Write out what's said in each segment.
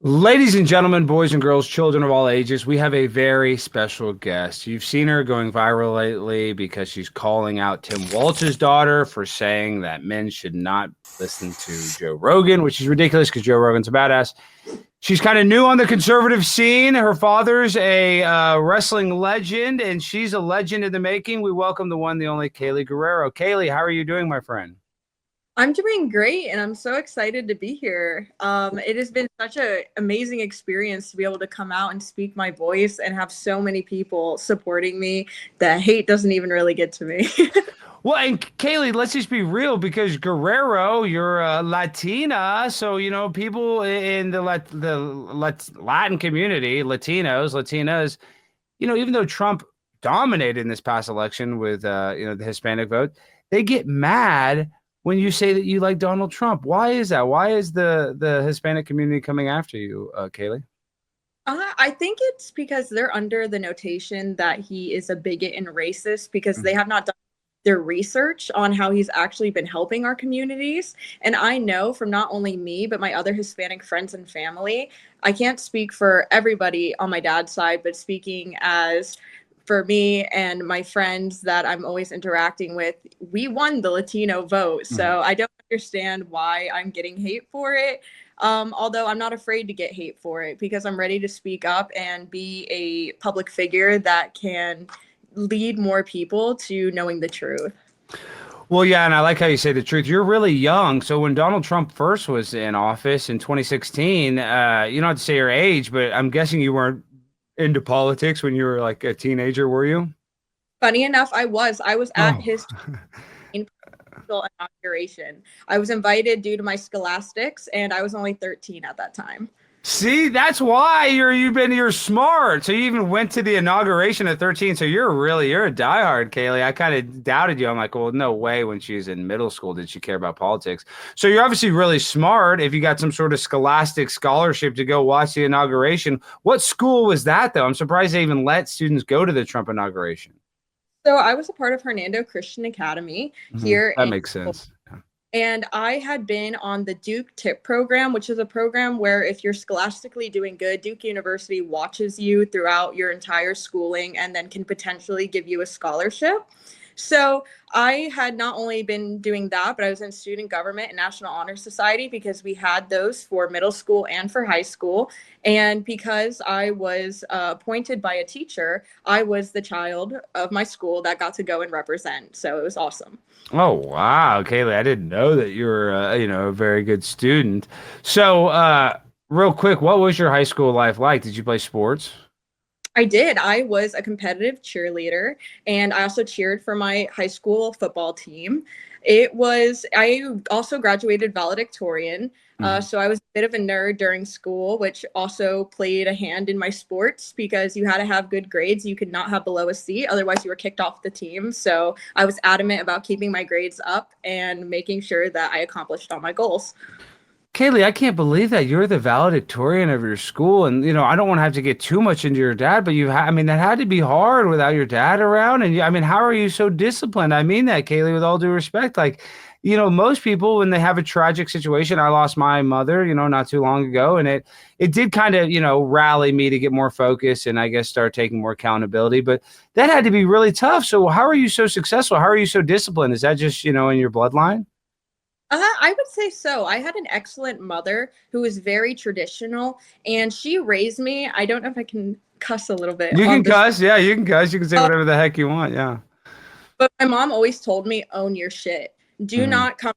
Ladies and gentlemen, boys and girls, children of all ages, we have a very special guest. You've seen her going viral lately because she's calling out Tim Walz's daughter for saying that men should not listen to Joe Rogan, which is ridiculous because Joe Rogan's a badass. She's kind of new on the conservative scene. Her father's a wrestling legend, and she's a legend in the making. We welcome the one, the only Kaylie Guerrero. Kaylie, how are you doing, my friend? I'm doing great, and I'm so excited to be here. It has been such an amazing experience to be able to come out and speak my voice and have so many people supporting me that hate doesn't even really get to me. Well, and Kaylie, let's just be real because Guerrero, you're a Latina, so people in the Latin community, Latinas, even though Trump dominated in this past election with the Hispanic vote, they get mad when you say that you like Donald Trump. Why is that? Why is the Hispanic community coming after you, Kaylie? I think it's because they're under the notation that he is a bigot and racist because they have not done their research on how he's actually been helping our communities. And I know from not only me, but my other Hispanic friends and family, I can't speak for everybody on my dad's side, but speaking as for me and my friends that I'm always interacting with, we won the Latino vote. So I don't understand why I'm getting hate for it. Although I'm not afraid to get hate for it because I'm ready to speak up and be a public figure that can lead more people to knowing the truth. Well, yeah, and I like how you say the truth. You're really young. So when Donald Trump first was in office in 2016, you don't have to say your age, but I'm guessing you weren't into politics when you were like a teenager, were you? Funny enough, I was at Oh. his inauguration. I was invited due to my scholastics, and I was only 13 at that time. See, that's why you're smart. So you even went to the inauguration at 13. So you're a diehard, Kaylie. I kind of doubted you. I'm like, well, no way when she was in middle school did she care about politics. So you're obviously really smart if you got some sort of scholastic scholarship to go watch the inauguration. What school was that though? I'm surprised they even let students go to the Trump inauguration. So I was a part of Hernando Christian Academy here That in, makes sense. and I had been on the Duke Tip program, which is a program where if you're scholastically doing good, Duke University watches you throughout your entire schooling and then can potentially give you a scholarship. So I had not only been doing that, but I was in student government and National Honor Society because we had those for middle school and for high school. And because I was appointed by a teacher, I was the child of my school that got to go and represent. So it was awesome. Oh wow, Kaylee, I didn't know that you were a very good student. So, real quick, what was your high school life like? Did you play sports? I did. I was a competitive cheerleader and I also cheered for my high school football team. I also graduated valedictorian. Mhm. So I was a bit of a nerd during school, which also played a hand in my sports because you had to have good grades. You could not have below a C, otherwise, you were kicked off the team. So I was adamant about keeping my grades up and making sure that I accomplished all my goals. Kaylee, I can't believe that you're the valedictorian of your school, and I don't want to have to get too much into your dad, but I mean, that had to be hard without your dad around. And I mean, how are you so disciplined? I mean that, Kaylee, with all due respect. Like, most people when they have a tragic situation, I lost my mother, not too long ago, and it did kind of, rally me to get more focus and I guess start taking more accountability. But that had to be really tough. So how are you so successful? How are you so disciplined? Is that just, in your bloodline? I would say so. I had an excellent mother who was very traditional, and she raised me. I don't know if I can cuss a little bit You on can this, cuss. Yeah, you can cuss. You can say whatever the heck you want. Yeah. but my mom always told me, own your shit. Do Mhm. not come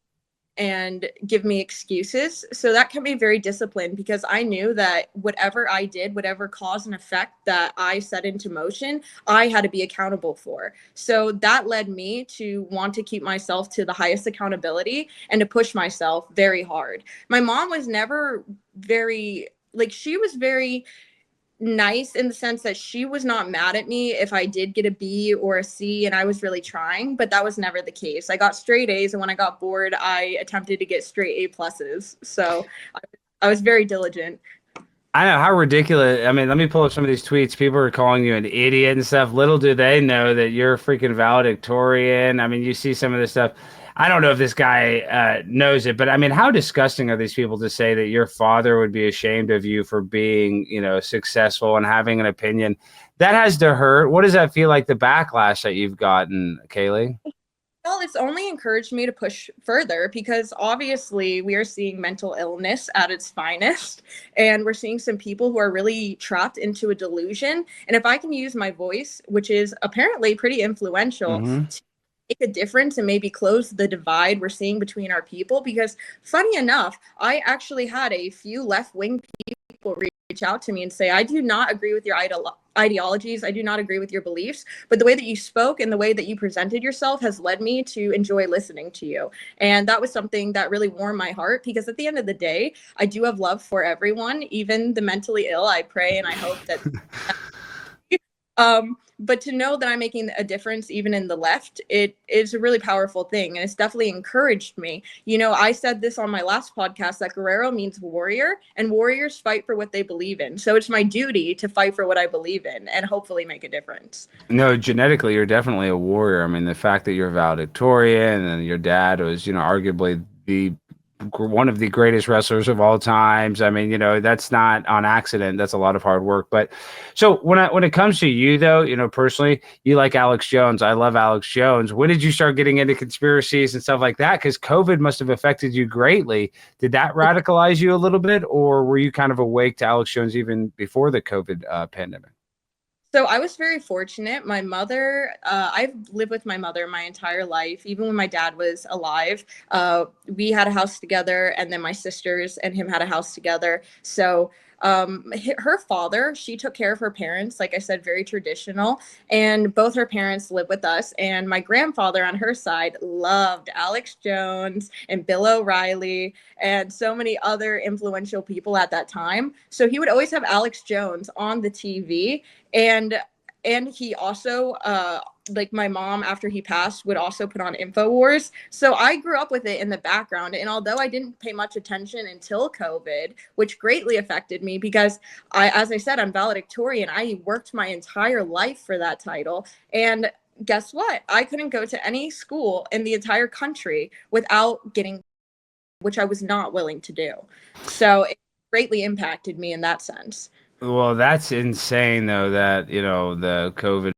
and give me excuses. So that kept me very disciplined because I knew that whatever I did, whatever cause and effect that I set into motion, I had to be accountable for. So that led me to want to keep myself to the highest accountability and to push myself very hard. My mom was never very, like, she was very nice in the sense that she was not mad at me if I did get a B or a C and I was really trying, but that was never the case. I got straight A's, and when I got bored, I attempted to get straight A pluses. So I was very diligent. I know how ridiculous. I mean, let me pull up some of these tweets. People are calling you an idiot and stuff. Little do they know that you're a freaking valedictorian. I mean, you see some of this stuff. I don't know if this guy knows it, but I mean, how disgusting are these people to say that your father would be ashamed of you for being, successful and having an opinion? That has to hurt. What does that feel like, the backlash that you've gotten, Kaylie? Well, it's only encouraged me to push further because obviously we are seeing mental illness at its finest. And we're seeing some people who are really trapped into a delusion. And if I can use my voice, which is apparently pretty influential, Hmm. to make a difference and maybe close the divide we're seeing between our people. Because funny enough, I actually had a few left wing people reach out to me and say, I do not agree with your ideologies. I do not agree with your beliefs, but the way that you spoke and the way that you presented yourself has led me to enjoy listening to you. And that was something that really warmed my heart because at the end of the day, I do have love for everyone, even the mentally ill. I pray and I hope that but to know that I'm making a difference even in the left, it is a really powerful thing. And it's definitely encouraged me. I said this on my last podcast that Guerrero means warrior, and warriors fight for what they believe in. So it's my duty to fight for what I believe in and hopefully make a difference. No, genetically, you're definitely a warrior. I mean, the fact that you're valedictorian and your dad was, arguably the one of the greatest wrestlers of all times. I mean, that's not on accident. That's a lot of hard work. But so when it comes to you though, personally, you like Alex Jones. I love Alex Jones. When did you start getting into conspiracies and stuff like that? Because COVID must have affected you greatly. Did that radicalize you a little bit, or were you kind of awake to Alex Jones even before the COVID pandemic? So I was very fortunate. My mother, I've lived with my mother my entire life, even when my dad was alive. We had a house together, and then my sisters and him had a house together. So her father, she took care of her parents, like I said, very traditional. And both her parents live with us. And my grandfather on her side loved Alex Jones and Bill O'Reilly and so many other influential people at that time. So he would always have Alex Jones on the TV. And he also like my mom after he passed would also put on InfoWars. So I grew up with it in the background, and although I didn't pay much attention until COVID, which greatly affected me because as I said, I'm valedictorian. I worked my entire life for that title, and guess what, I couldn't go to any school in the entire country without getting, which I was not willing to do. So it greatly impacted me in that sense. Well, that's insane though that, the COVID,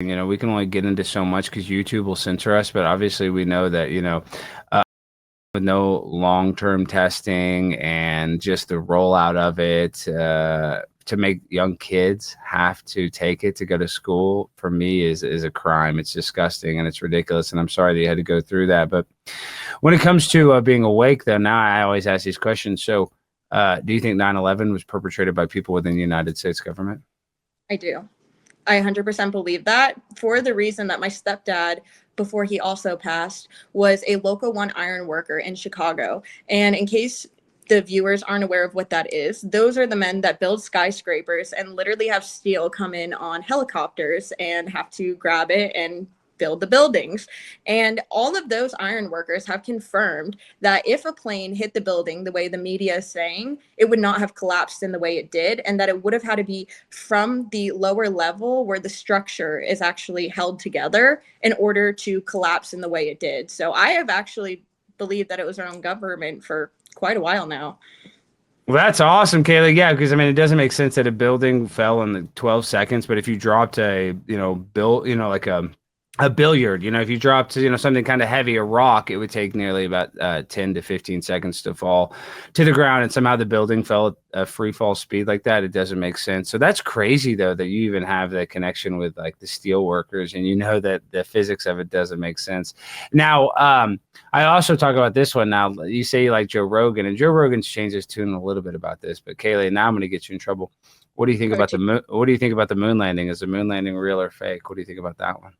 we can only get into so much because YouTube will censor us, but obviously we know that, with no long-term testing and just the rollout of it, to make young kids have to take it to go to school, for me is a crime. It's disgusting and it's ridiculous. And I'm sorry that you had to go through that. But when it comes to being awake, though, now I always ask these questions. So, do you think 9/11 was perpetrated by people within the United States government? I do. I 100% believe that for the reason that my stepdad, before he also passed, was a local one iron worker in Chicago. And in case the viewers aren't aware of what that is, those are the men that build skyscrapers and literally have steel come in on helicopters and have to grab it and build the buildings. And all of those iron workers have confirmed that if a plane hit the building the way the media is saying, it would not have collapsed in the way it did, and that it would have had to be from the lower level where the structure is actually held together in order to collapse in the way it did. So I have actually believed that it was our own government for quite a while now. Well, that's awesome, Kaylee. Yeah, because I mean, it doesn't make sense that a building fell in the 12 seconds, but if you dropped like a billiard, if you dropped, something kind of heavy, a rock, it would take nearly about 10 to 15 seconds to fall to the ground. And somehow the building fell at a free fall speed like that. It doesn't make sense. So that's crazy, though, that you even have that connection with like the steel workers, and that the physics of it doesn't make sense. Now, I also talk about this one. Now, you say you like Joe Rogan, and Joe Rogan's changed his tune a little bit about this. But Kaylee, now I'm going to get you in trouble. What do you think about the moon? What do you think about the moon landing? Is the moon landing real or fake? What do you think about that one?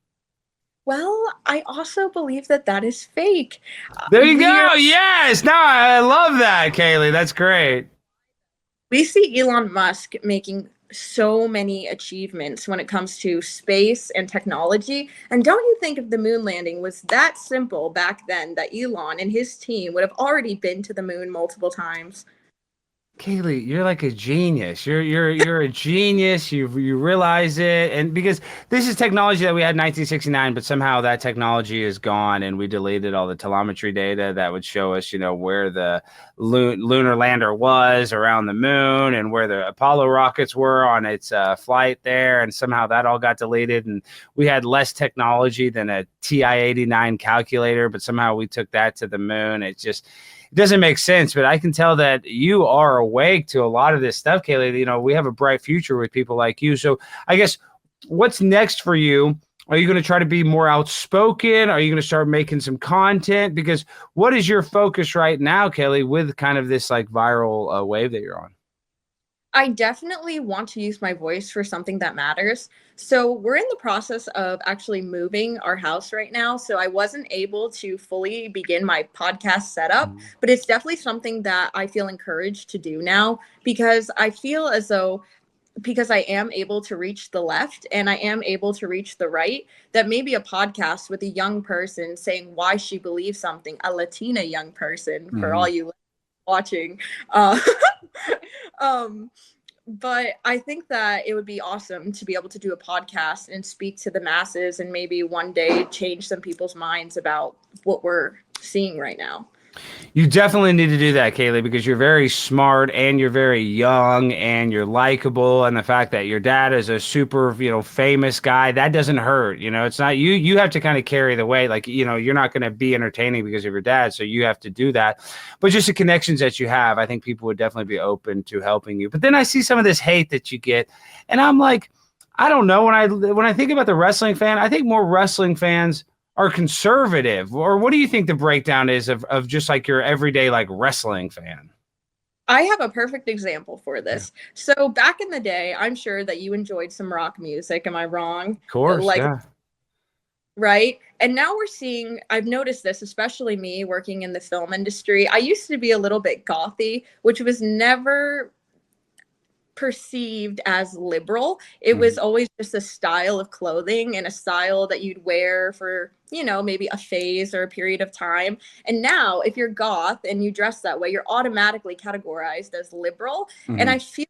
Well, I also believe that that is fake. There you go. Yes. No, I love that, Kaylee. That's great. We see Elon Musk making so many achievements when it comes to space and technology. And don't you think if the moon landing was that simple back then that Elon and his team would have already been to the moon multiple times? Kaylee, you're like a genius. You're a genius. You realize it, and because this is technology that we had in 1969, but somehow that technology is gone, and we deleted all the telemetry data that would show us, where the lunar lander was around the moon, and where the Apollo rockets were on its flight there, and somehow that all got deleted, and we had less technology than a TI-89 calculator, but somehow we took that to the moon. It doesn't make sense, but I can tell that you are awake to a lot of this stuff, Kaylee. We have a bright future with people like you. So I guess what's next for you? Are you going to try to be more outspoken? Are you going to start making some content? Because what is your focus right now, Kaylee, with kind of this like viral wave that you're on? I definitely want to use my voice for something that matters. So we're in the process of actually moving our house right now. So I wasn't able to fully begin my podcast setup, but it's definitely something that I feel encouraged to do now because I feel as though because I am able to reach the left and I am able to reach the right, that maybe a podcast with a young person saying why she believes something, a Latina young person, for Mm-hmm. all you watching. Uh, um, but I think that it would be awesome to be able to do a podcast and speak to the masses and maybe one day change some people's minds about what we're seeing right now. You definitely need to do that, Kaylee, because you're very smart and you're very young and you're likable. And the fact that your dad is a super, famous guy, that doesn't hurt. It's not you. You have to kind of carry the weight. Like, you're not going to be entertaining because of your dad. So you have to do that. But just the connections that you have, I think people would definitely be open to helping you. But then I see some of this hate that you get. And I'm like, I don't know. When I think about the wrestling fan, I think more wrestling fans are conservative, or what do you think the breakdown is of just like your everyday like wrestling fan? I have a perfect example for Yeah. this. So back in the day, I'm sure that you enjoyed some rock music. Am I wrong? Of course, Like, yeah. right? And now we're seeing, I've noticed this, especially me working in the film industry. I used to be a little bit gothy, which was never perceived as liberal. It was Mhm. always just a style of clothing and a style that you'd wear for, maybe a phase or a period of time. And now, if you're goth and you dress that way, you're automatically categorized as liberal. And Mhm. I feel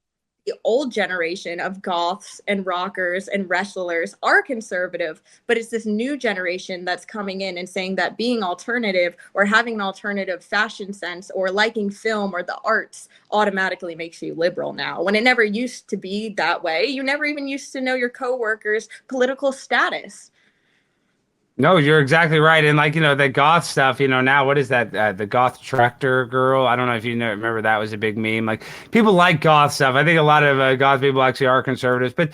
the old generation of goths and rockers and wrestlers are conservative, but it's this new generation that's coming in and saying that being alternative or having an alternative fashion sense or liking film or the arts automatically makes you liberal now, when it never used to be that way. You never even used to know your coworkers' political status. No, you're exactly right. And like, the goth stuff, now what is that? The goth tractor girl. I don't know if remember that was a big meme. Like people like goth stuff. I think a lot of goth people actually are conservatives, but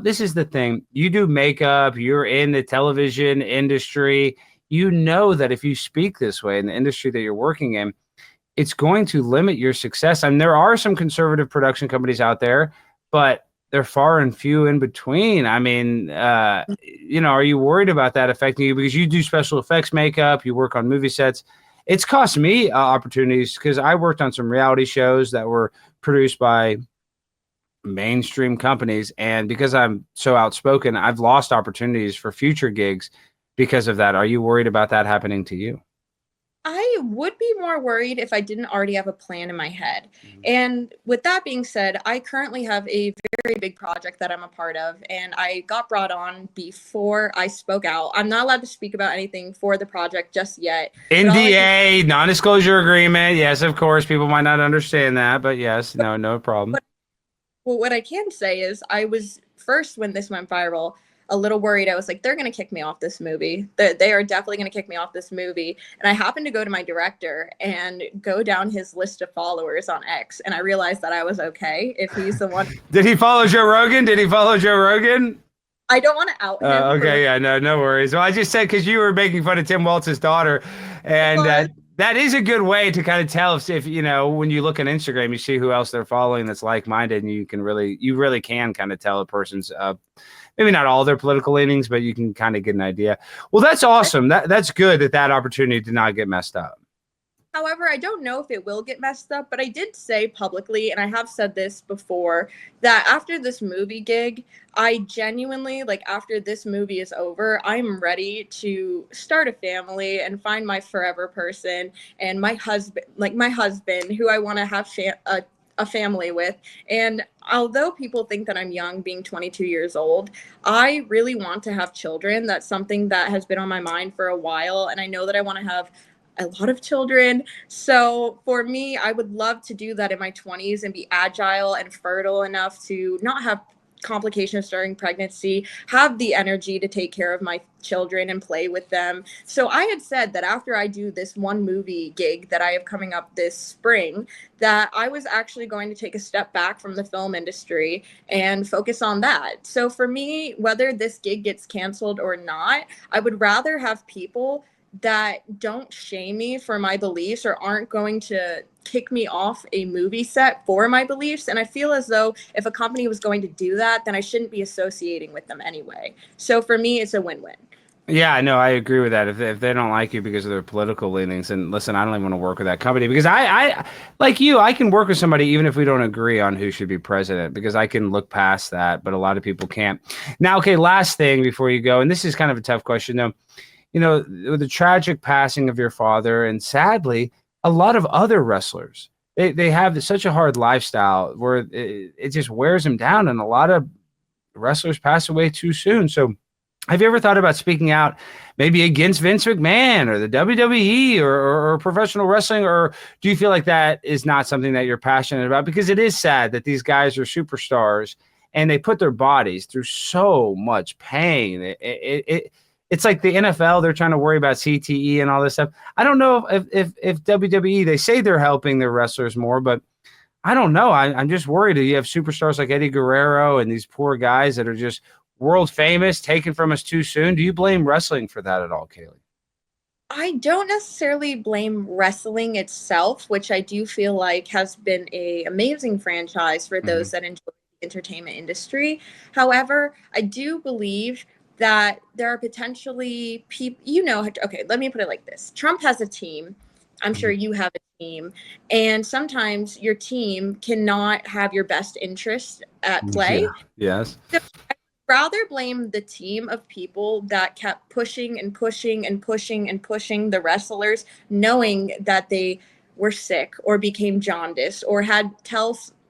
this is the thing. You do makeup, you're in the television industry. You know that if you speak this way in the industry that you're working in, it's going to limit your success. And there are some conservative production companies out there, but they're far and few in between. I mean, are you worried about that affecting you? Because you do special effects makeup, you work on movie sets. It's cost me opportunities because I worked on some reality shows that were produced by mainstream companies. And because I'm so outspoken, I've lost opportunities for future gigs because of that. Are you worried about that happening to you? I would be more worried if I didn't already have a plan in my head. And with that being said, I currently have a very big project that I'm a part of, and I got brought on before I spoke out. I'm not allowed to speak about anything for the project just yet. But all I can NDA, non-disclosure agreement. Yes, of course, people might not understand that, but yes, no problem. but well, what I can say is I was first when this went viral a little worried. I was like, they're going to kick me off this movie. They are definitely going to kick me off this movie. And I happened to go to my director and go down his list of followers on X. And I realized that I was okay if he's the one. Did he follow Joe Rogan? Did he follow Joe Rogan? I don't want to out him for Okay, yeah, no worries. Well, I just said because you were making fun of Tim Waltz's daughter, and was. that is a good way to kind of tell if when you look on Instagram, you see who else they're following that's like-minded, and you really can kind of tell a person's maybe not all their political leanings, but you can kind of get an idea. Well, that's awesome. That's good that opportunity did not get messed up. However, I don't know if it will get messed up, but I did say publicly, and I have said this before, that after this movie gig, I genuinely, like, after this movie is over, I'm ready to start a family and find my forever person and my husband, who I want to have a family with. And although people think that I'm young, being 22 years old, I really want to have children. That's something that has been on my mind for a while. And I know that I want to have a lot of children. So for me, I would love to do that in my 20s and be agile and fertile enough to not have complications during pregnancy, have the energy to take care of my children and play with them. So I had said that after I do this one movie gig that I have coming up this spring, that I was actually going to take a step back from the film industry and focus on that. So for me, whether this gig gets canceled or not, I would rather have people that don't shame me for my beliefs or aren't going to kick me off a movie set for my beliefs. And I feel as though if a company was going to do that, then I shouldn't be associating with them anyway. So for me, it's a win-win. Yeah, no, I agree with that. If they don't like you because of their political leanings, and listen, I don't even want to work with that company because I like you, I can work with somebody even if we don't agree on who should be president because I can look past that, but a lot of people can't. Now, okay, last thing before you go, and this is kind of a tough question though. You know, with the tragic passing of your father, and sadly, a lot of other wrestlers, they have such a hard lifestyle where it just wears them down, and a lot of wrestlers pass away too soon. So, have you ever thought about speaking out, maybe against Vince McMahon or the WWE or professional wrestling, or do you feel like that is not something that you're passionate about? Because it is sad that these guys are superstars and they put their bodies through so much pain. It's like the NFL, they're trying to worry about CTE and all this stuff. I don't know if WWE, they say they're helping their wrestlers more, but I don't know. I'm just worried that you have superstars like Eddie Guerrero and these poor guys that are just world famous, taken from us too soon. Do you blame wrestling for that at all, Kaylie? I don't necessarily blame wrestling itself, which I do feel like has been a amazing franchise for those that enjoy the entertainment industry. However, I do believe that there are potentially people, okay, let me put it like this. Trump has a team. I'm sure you have a team. And sometimes your team cannot have your best interest at play. Yeah. Yes. So I'd rather blame the team of people that kept pushing and pushing and pushing and pushing the wrestlers, knowing that they were sick or became jaundiced or had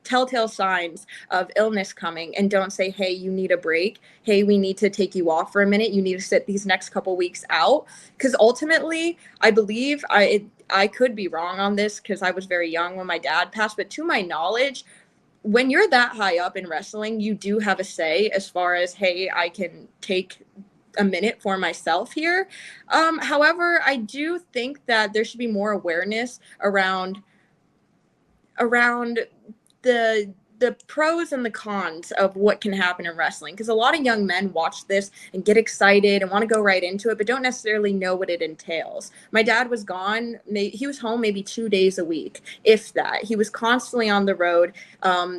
telltale signs of illness coming, and don't say, hey, you need a break. Hey, we need to take you off for a minute. You need to sit these next couple weeks out. Because ultimately, I believe I could be wrong on this because I was very young when my dad passed, but to my knowledge, when you're that high up in wrestling, you do have a say as far as, hey, I can take a minute for myself here. However, I do think that there should be more awareness around the pros and the cons of what can happen in wrestling, because a lot of young men watch this and get excited and want to go right into it but don't necessarily know what it entails. My dad was gone, he was home maybe 2 days a week, if that. He was constantly on the road.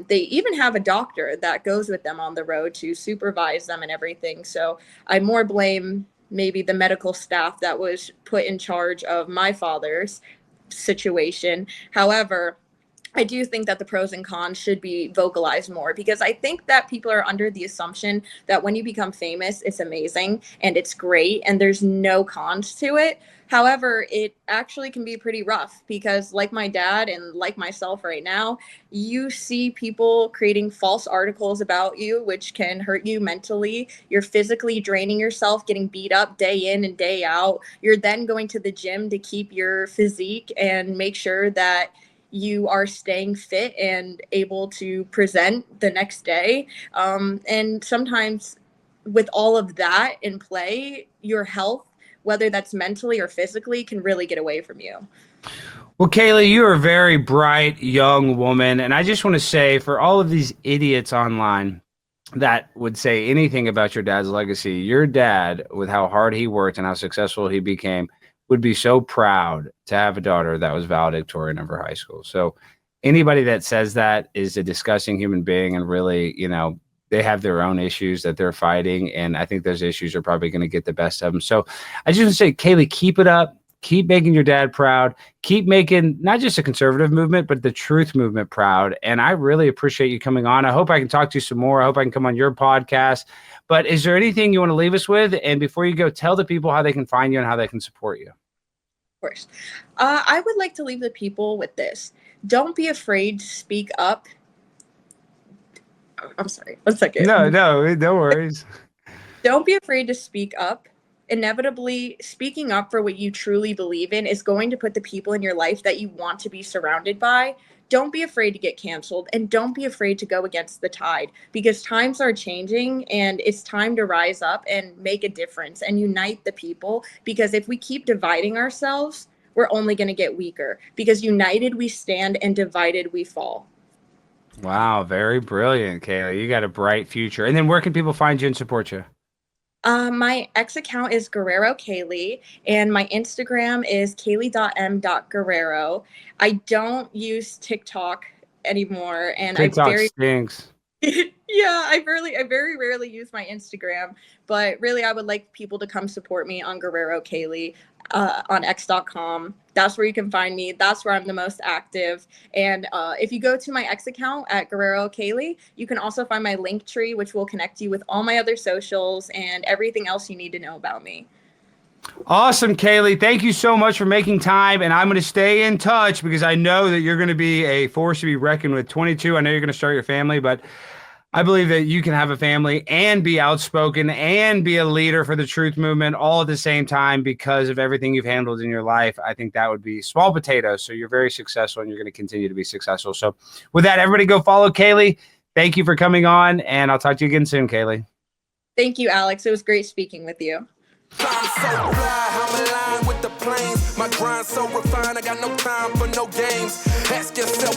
They even have a doctor that goes with them on the road to supervise them and everything. So I more blame maybe the medical staff that was put in charge of my father's situation. However, I do think that the pros and cons should be vocalized more, because I think that people are under the assumption that when you become famous, it's amazing and it's great and there's no cons to it. However, it actually can be pretty rough because, like my dad and like myself right now, you see people creating false articles about you, which can hurt you mentally. You're physically draining yourself, getting beat up day in and day out. You're then going to the gym to keep your physique and make sure that you are staying fit and able to present the next day. And sometimes with all of that in play, your health, whether that's mentally or physically, can really get away from you. Well, Kaylie, you are a very bright young woman. And I just want to say, for all of these idiots online that would say anything about your dad's legacy, your dad, with how hard he worked and how successful he became, would be so proud to have a daughter that was valedictorian of her high school. So anybody that says that is a disgusting human being, and really, they have their own issues that they're fighting. And I think those issues are probably going to get the best of them. So I just want to say, Kaylie, keep it up. Keep making your dad proud. Keep making not just a conservative movement, but the truth movement proud. And I really appreciate you coming on. I hope I can talk to you some more. I hope I can come on your podcast. But is there anything you want to leave us with? And before you go, tell the people how they can find you and how they can support you. Of course. I would like to leave the people with this. don't be afraid to speak up. I'm sorry, one No, second. no, no worries. Don't be afraid to speak up. Inevitably, speaking up for what you truly believe in is going to put the people in your life that you want to be surrounded by. Don't be afraid to get canceled, and don't be afraid to go against the tide, because times are changing and it's time to rise up and make a difference and unite the people. Because if we keep dividing ourselves, we're only going to get weaker, because united we stand and divided we fall. Wow, very brilliant, Kaylee. You got a bright future. And then where can people find you and support you? My X account is Guerrero Kaylie, and my Instagram is Kaylie.m.Guerrero. I don't use TikTok anymore, and I TikTok very stinks. yeah, I very rarely use my Instagram, but really I would like people to come support me on Guerrero Kaylie on X.com. That's where you can find me. That's where I'm the most active. And if you go to my X account at Guerrero Kaylie, you can also find my link tree, which will connect you with all my other socials and everything else you need to know about me. Awesome, Kaylee. Thank you so much for making time. And I'm going to stay in touch because I know that you're going to be a force to be reckoned with. 22, I know you're going to start your family, but I believe that you can have a family and be outspoken and be a leader for the truth movement all at the same time because of everything you've handled in your life. I think that would be small potatoes. So you're very successful and you're going to continue to be successful. So with that, everybody go follow Kaylee. Thank you for coming on, and I'll talk to you again soon, Kaylee. Thank you, Alex. It was great speaking with you. I'm so fly, I'm aligned with the planes. My grind so refined, I got no time for no games. Ask yourself